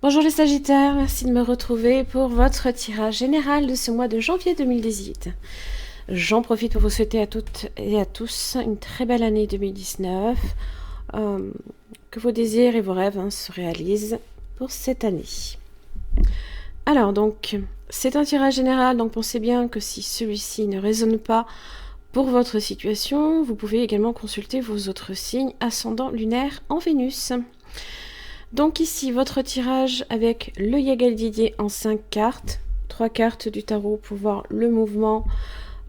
Bonjour les Sagittaires, merci de me retrouver pour votre tirage général de ce mois de janvier 2018. J'en profite pour vous souhaiter à toutes et à tous une très belle année 2019, que vos désirs et vos rêves se réalisent pour cette année. Alors donc, c'est un tirage général, donc pensez bien que si celui-ci ne résonne pas pour votre situation, vous pouvez également consulter vos autres signes ascendant lunaire en Vénus. Donc ici, votre tirage avec le Yagal Didier en 5 cartes, 3 cartes du tarot pour voir le mouvement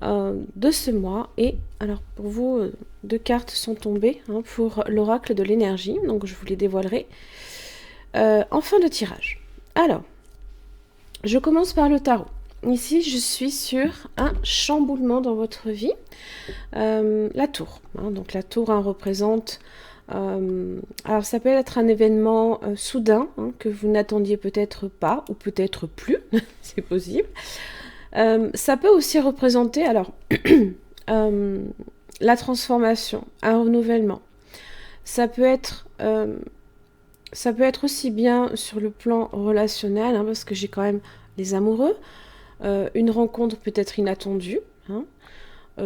de ce mois. Et alors pour vous, 2 cartes sont tombées pour l'oracle de l'énergie, donc je vous les dévoilerai en fin de tirage. Alors, je commence par le tarot. Ici, je suis sur un chamboulement dans votre vie. La tour. Donc la tour représente... alors ça peut être un événement soudain que vous n'attendiez peut-être pas ou peut-être plus, c'est possible. Ça peut aussi représenter alors la transformation, un renouvellement. Ça peut être aussi bien sur le plan relationnel, parce que j'ai quand même les amoureux, une rencontre peut-être inattendue,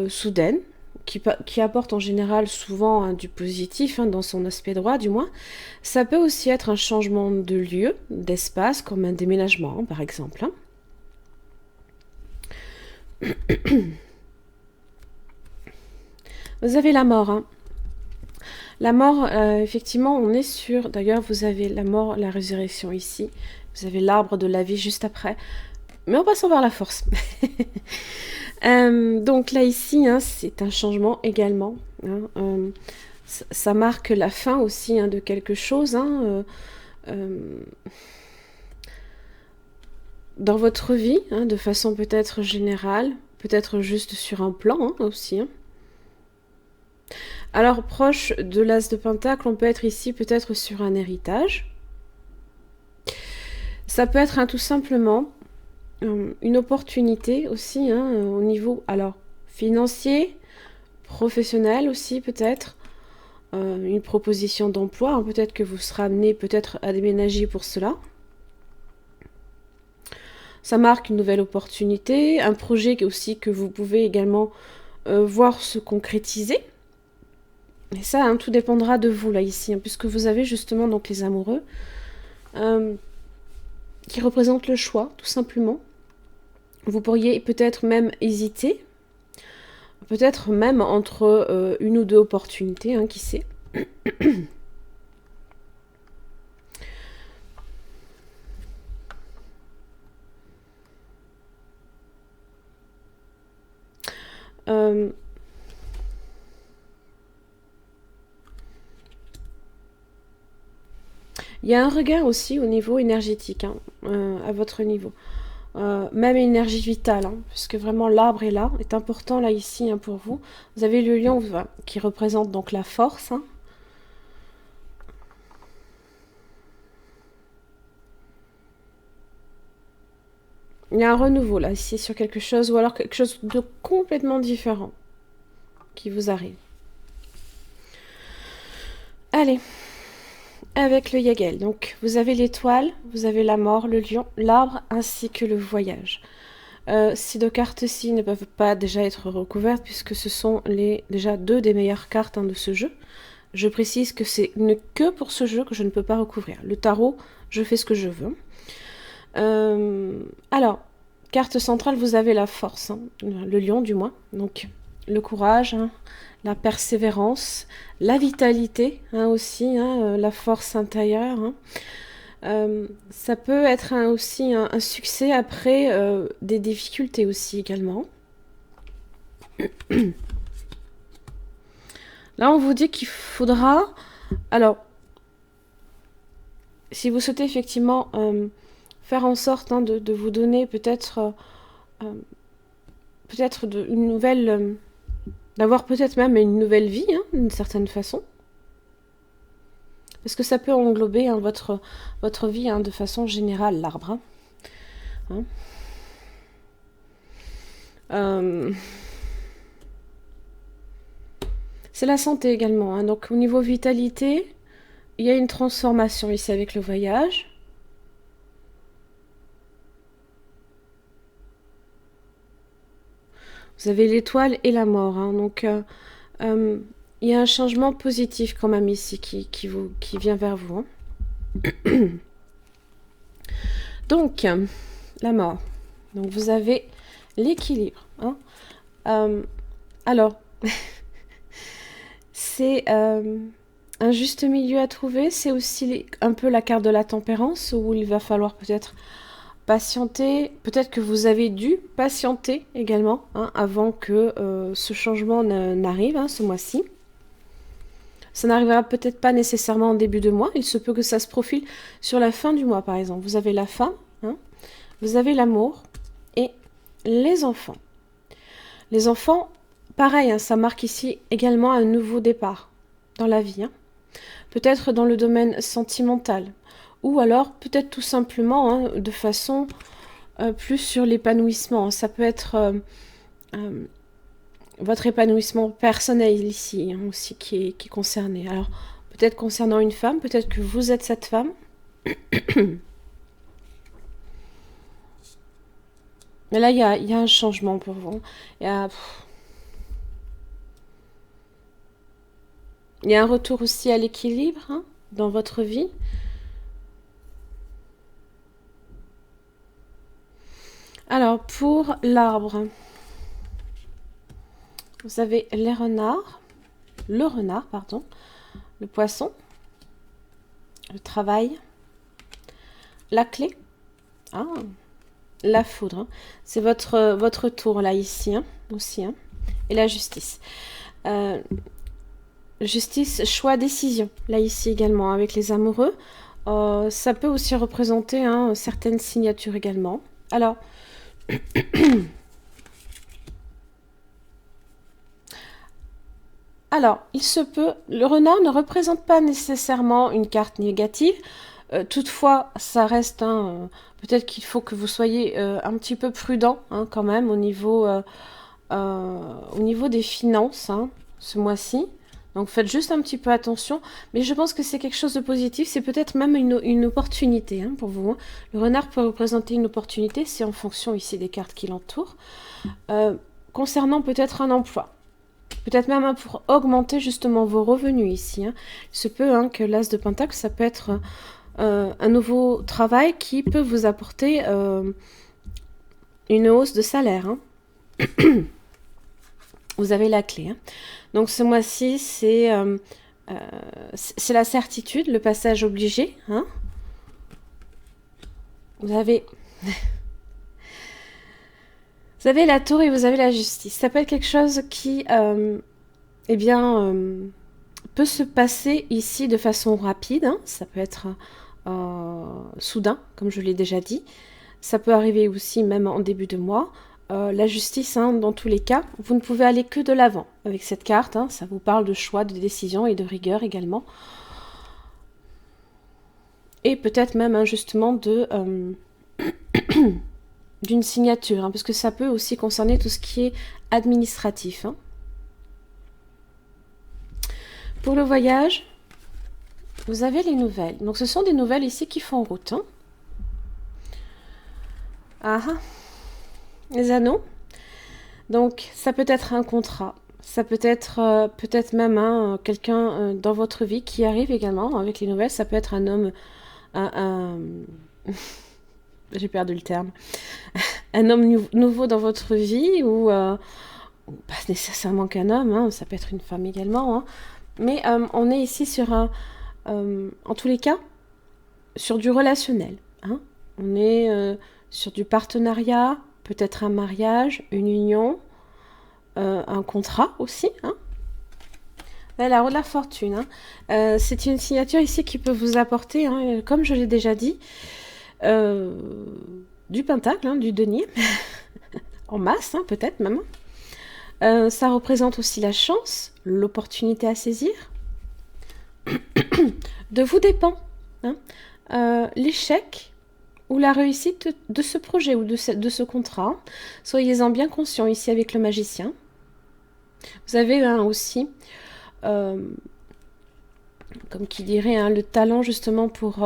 soudaine, qui apporte en général souvent du positif, dans son aspect droit du moins. Ça peut aussi être un changement de lieu, d'espace, comme un déménagement par exemple. Vous avez la mort. La mort, effectivement, on est sur... D'ailleurs, vous avez la mort, la résurrection ici. Vous avez l'arbre de la vie juste après. Mais en passant vers la force. Donc là, ici, c'est un changement également. Ça marque la fin aussi de quelque chose. Dans votre vie, de façon peut-être générale. Peut-être juste sur un plan aussi. Alors, proche de l'as de Pentacle, on peut être ici peut-être sur un héritage. Ça peut être tout simplement une opportunité aussi au niveau financier, professionnel aussi peut-être, une proposition d'emploi, peut-être que vous serez amené peut-être à déménager pour cela. Ça marque une nouvelle opportunité, un projet aussi que vous pouvez également voir se concrétiser. Et ça, tout dépendra de vous là ici, puisque vous avez justement donc les amoureux qui représentent le choix, tout simplement. Vous pourriez peut-être même hésiter, peut-être même entre une ou deux opportunités, qui sait. Il y a un regain aussi au niveau énergétique, à votre niveau. Même énergie vitale, puisque vraiment l'arbre est là, est important là ici pour vous. Vous avez le lion qui représente donc la force. Il y a un renouveau là ici sur quelque chose, ou alors quelque chose de complètement différent qui vous arrive. Allez, avec le Yagel. Donc vous avez l'étoile, vous avez la mort, le lion, l'arbre ainsi que le voyage. Ces deux cartes-ci ne peuvent pas déjà être recouvertes puisque ce sont déjà deux des meilleures cartes de ce jeu. Je précise que c'est que pour ce jeu que je ne peux pas recouvrir. Le tarot, je fais ce que je veux. Alors, carte centrale, vous avez la force, le lion du moins, donc le courage, la persévérance, la vitalité aussi, la force intérieure. Ça peut être aussi un succès après des difficultés aussi également. Là, on vous dit qu'il faudra... Alors, si vous souhaitez effectivement faire en sorte de vous donner peut-être une nouvelle... d'avoir peut-être même une nouvelle vie, d'une certaine façon. Parce que ça peut englober votre vie de façon générale, l'arbre. C'est la santé également. Donc au niveau vitalité, il y a une transformation ici avec le voyage. Vous avez l'étoile et la mort. Hein. Donc, il y a un changement positif quand même ici qui vient vers vous. Hein. Donc, la mort. Donc, vous avez l'équilibre. Hein. Alors, c'est un juste milieu à trouver. C'est aussi un peu la carte de la tempérance où il va falloir peut-être patienter. Peut-être que vous avez dû patienter également hein, avant que ce changement n'arrive hein, ce mois-ci. Ça n'arrivera peut-être pas nécessairement en début de mois. Il se peut que ça se profile sur la fin du mois, par exemple. Vous avez la femme, hein, vous avez l'amour et les enfants. Les enfants, pareil, hein, ça marque ici également un nouveau départ dans la vie. Hein. Peut-être dans le domaine sentimental. Ou alors, peut-être tout simplement, hein, de façon plus sur l'épanouissement. Ça peut être... votre épanouissement personnel ici, hein, aussi, qui est concerné. Alors, peut-être concernant une femme, peut-être que vous êtes cette femme. Mais là, il y a un changement pour vous. Il y a un retour aussi à l'équilibre hein, dans votre vie. Alors, pour l'arbre... Vous avez le renard, le poisson, le travail, la clé, ah, la foudre. Hein. C'est votre tour là ici hein, aussi, hein, et la justice. Justice, choix, décision. Là ici également avec les amoureux. Ça peut aussi représenter hein, certaines signatures également. Alors. Alors, il se peut, le renard ne représente pas nécessairement une carte négative. Toutefois, ça reste, hein, peut-être qu'il faut que vous soyez un petit peu prudent hein, quand même au niveau des finances hein, ce mois-ci. Donc faites juste un petit peu attention. Mais je pense que c'est quelque chose de positif. C'est peut-être même une opportunité hein, pour vous. Hein. Le renard peut représenter une opportunité. C'est en fonction ici des cartes qui l'entourent. Concernant peut-être un emploi. Peut-être même pour augmenter justement vos revenus ici. Hein. Il se peut hein, que l'as de Pentacle, ça peut être un nouveau travail qui peut vous apporter une hausse de salaire. Hein. Vous avez la clé. Hein. Donc ce mois-ci, c'est la certitude, le passage obligé. Hein. Vous avez... Vous avez la tour et vous avez la justice. Ça peut être quelque chose qui, eh bien, peut se passer ici de façon rapide. Hein. Ça peut être soudain, comme je l'ai déjà dit. Ça peut arriver aussi même en début de mois. La justice, hein, dans tous les cas, vous ne pouvez aller que de l'avant avec cette carte. Hein. Ça vous parle de choix, de décision et de rigueur également. Et peut-être même, hein, justement, de... d'une signature, hein, parce que ça peut aussi concerner tout ce qui est administratif. Hein. Pour le voyage, vous avez les nouvelles. Donc ce sont des nouvelles ici qui font route. Hein. Ah, les anneaux. Donc ça peut être un contrat. Ça peut être peut-être même hein, quelqu'un dans votre vie qui arrive également avec les nouvelles. Ça peut être un homme... J'ai perdu le terme. Un homme nouveau dans votre vie ou pas nécessairement qu'un homme, hein, ça peut être une femme également. Hein. Mais on est ici sur en tous les cas, sur du relationnel. Hein. On est sur du partenariat, peut-être un mariage, une union, un contrat aussi. Hein. La roue de la fortune. Hein. C'est une signature ici qui peut vous apporter, hein, comme je l'ai déjà dit, du pentacle, hein, du denier, en masse, hein, peut-être même. Ça représente aussi la chance, l'opportunité à saisir. De vous dépend hein, l'échec ou la réussite de ce projet ou de ce contrat. Soyez-en bien conscient ici avec le magicien. Vous avez aussi, comme qui dirait, hein, le talent justement pour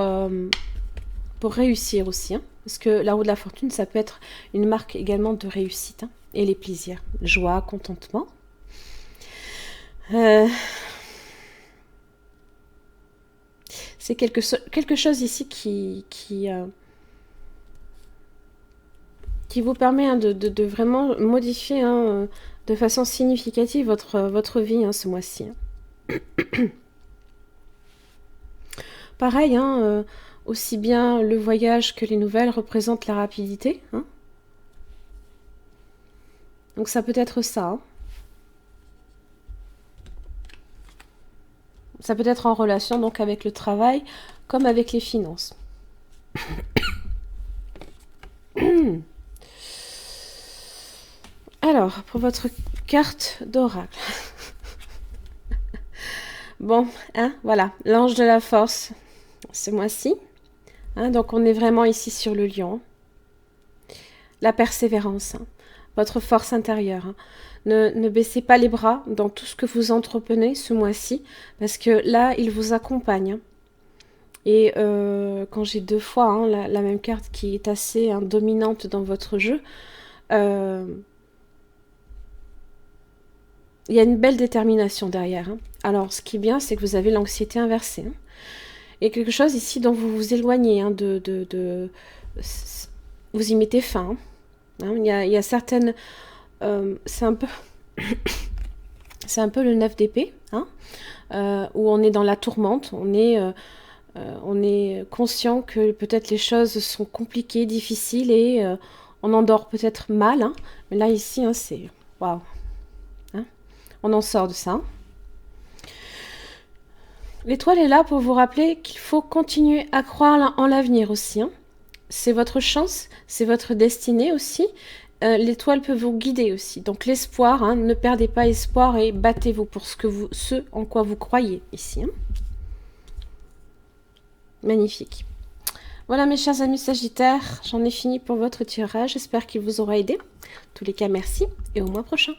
réussir aussi. Hein, parce que la roue de la fortune, ça peut être une marque également de réussite. Hein, et les plaisirs. Joie, contentement. C'est quelque chose ici qui vous permet de vraiment modifier de façon significative votre vie ce mois-ci. Pareil, aussi bien le voyage que les nouvelles représentent la rapidité. Donc ça peut être ça. Ça peut être en relation donc avec le travail comme avec les finances. Alors, pour votre carte d'oracle. Bon, voilà, l'ange de la force ce mois-ci. Donc on est vraiment ici sur le lion. La persévérance, votre force intérieure. Ne baissez pas les bras dans tout ce que vous entreprenez ce mois-ci, parce que là, il vous accompagne. Et quand j'ai 2 fois la même carte qui est assez dominante dans votre jeu, il y a une belle détermination derrière. Alors, ce qui est bien, c'est que vous avez l'anxiété inversée. Il y a quelque chose ici dont vous vous éloignez, vous y mettez fin. Il y a certaines... c'est un peu... c'est un peu le 9 d'épée, où on est dans la tourmente, on est conscient que peut-être les choses sont compliquées, difficiles, et on endort peut-être mal, mais là ici, c'est... Waouh, on en sort de ça. L'étoile est là pour vous rappeler qu'il faut continuer à croire en l'avenir aussi. C'est votre chance, c'est votre destinée aussi. L'étoile peut vous guider aussi. Donc l'espoir, ne perdez pas espoir et battez-vous pour ce en quoi vous croyez ici. Magnifique. Voilà mes chers amis Sagittaires, j'en ai fini pour votre tirage. J'espère qu'il vous aura aidé. En tous les cas, merci et au mois prochain.